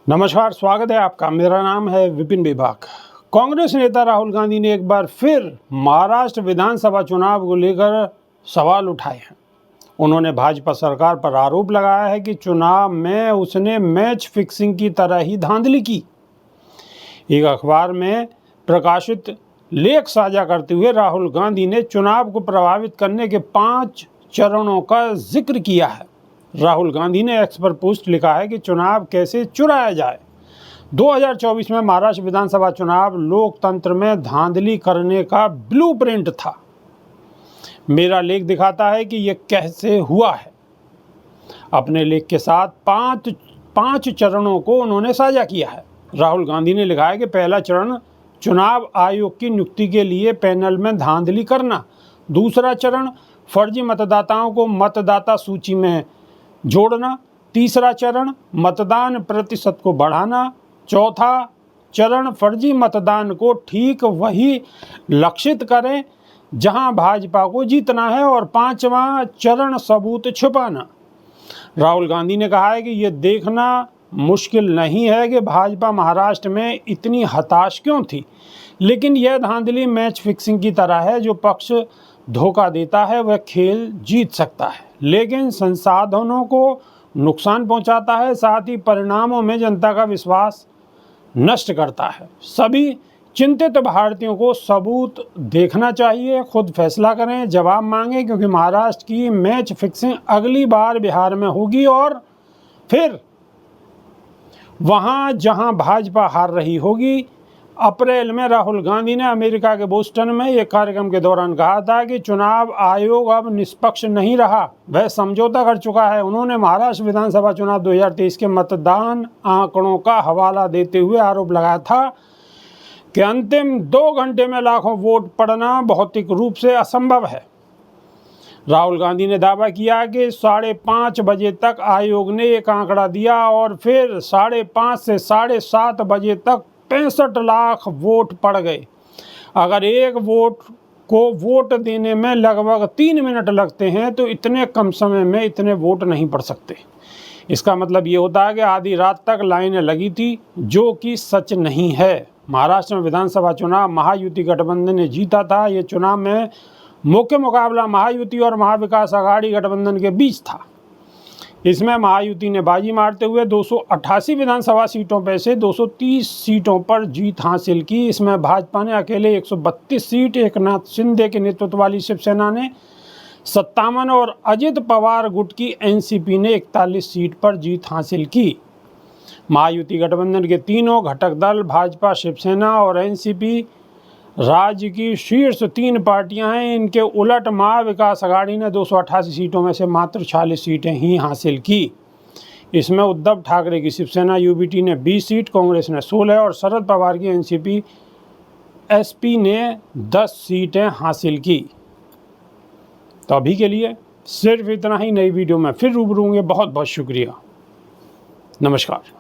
नमस्कार, स्वागत है आपका। मेरा नाम है विपिन बेबाक। कांग्रेस नेता राहुल गांधी ने एक बार फिर महाराष्ट्र विधानसभा चुनाव को लेकर सवाल उठाए हैं। उन्होंने भाजपा सरकार पर आरोप लगाया है कि चुनाव में उसने मैच फिक्सिंग की तरह ही धांधली की। एक अखबार में प्रकाशित लेख साझा करते हुए राहुल गांधी ने चुनाव को प्रभावित करने के 5 चरणों का जिक्र किया है। राहुल गांधी ने एक्स पर पोस्ट लिखा है कि चुनाव कैसे चुराया जाए। 2024 में महाराष्ट्र विधानसभा चुनाव लोकतंत्र में धांधली करने का ब्लूप्रिंट था। मेरा लेख दिखाता है कि यह कैसे हुआ है। अपने लेख के साथ पांच चरणों को उन्होंने साझा किया है। राहुल गांधी ने लिखा है कि पहला चरण चुनाव आयोग की नियुक्ति के लिए पैनल में धांधली करना। दूसरा चरण फर्जी मतदाताओं को मतदाता सूची में जोड़ना। तीसरा चरण मतदान प्रतिशत को बढ़ाना। चौथा चरण फर्जी मतदान को ठीक वही लक्षित करें जहां भाजपा को जीतना है। और 5वां चरण सबूत छुपाना। राहुल गांधी ने कहा है कि यह देखना मुश्किल नहीं है कि भाजपा महाराष्ट्र में इतनी हताश क्यों थी, लेकिन यह धांधली मैच फिक्सिंग की तरह है। जो पक्ष धोखा देता है वह खेल जीत सकता है, लेकिन संसाधनों को नुकसान पहुंचाता है, साथ ही परिणामों में जनता का विश्वास नष्ट करता है। सभी चिंतित भारतीयों को सबूत देखना चाहिए, खुद फैसला करें, जवाब मांगें, क्योंकि महाराष्ट्र की मैच फिक्सिंग अगली बार बिहार में होगी और फिर वहां जहां भाजपा हार रही होगी। अप्रैल में राहुल गांधी ने अमेरिका के बोस्टन में एक कार्यक्रम के दौरान कहा था कि चुनाव आयोग अब निष्पक्ष नहीं रहा, वह समझौता कर चुका है। उन्होंने महाराष्ट्र विधानसभा चुनाव 2023 के मतदान आंकड़ों का हवाला देते हुए आरोप लगाया था कि अंतिम 2 घंटे में लाखों वोट पड़ना भौतिक रूप से असंभव है। राहुल गांधी ने दावा किया कि 5:30 बजे तक आयोग ने एक आंकड़ा दिया और फिर 5:30 से 7:30 बजे तक 65 लाख वोट पड़ गए। अगर एक वोट को वोट देने में लगभग 3 मिनट लगते हैं तो इतने कम समय में इतने वोट नहीं पड़ सकते। इसका मतलब ये होता है कि आधी रात तक लाइनें लगी थी, जो कि सच नहीं है। महाराष्ट्र में विधानसभा चुनाव महायुति गठबंधन ने जीता था। ये चुनाव में मुख्य मुकाबला महायुति और महाविकास आघाड़ी गठबंधन के बीच था। इसमें महायुति ने बाजी मारते हुए 288 विधानसभा सीटों पर से 230 सीटों पर जीत हासिल की। इसमें भाजपा ने अकेले 132 सीट, एकनाथ शिंदे के नेतृत्व वाली शिवसेना ने 57 और अजित पवार गुट की एनसीपी ने 41 सीट पर जीत हासिल की। महायुति गठबंधन के तीनों घटक दल भाजपा, शिवसेना और एनसीपी राज्य की शीर्ष 3 पार्टियां हैं। इनके उलट महाविकास आघाड़ी ने 288 सीटों में से मात्र 46 सीटें ही हासिल की। इसमें उद्धव ठाकरे की शिवसेना यूबीटी ने 20 सीट, कांग्रेस ने 16 और शरद पवार की एनसीपी एसपी ने 10 सीटें हासिल की। तो अभी के लिए सिर्फ इतना ही। नई वीडियो में फिर रूबरू होंगे। बहुत बहुत शुक्रिया। नमस्कार।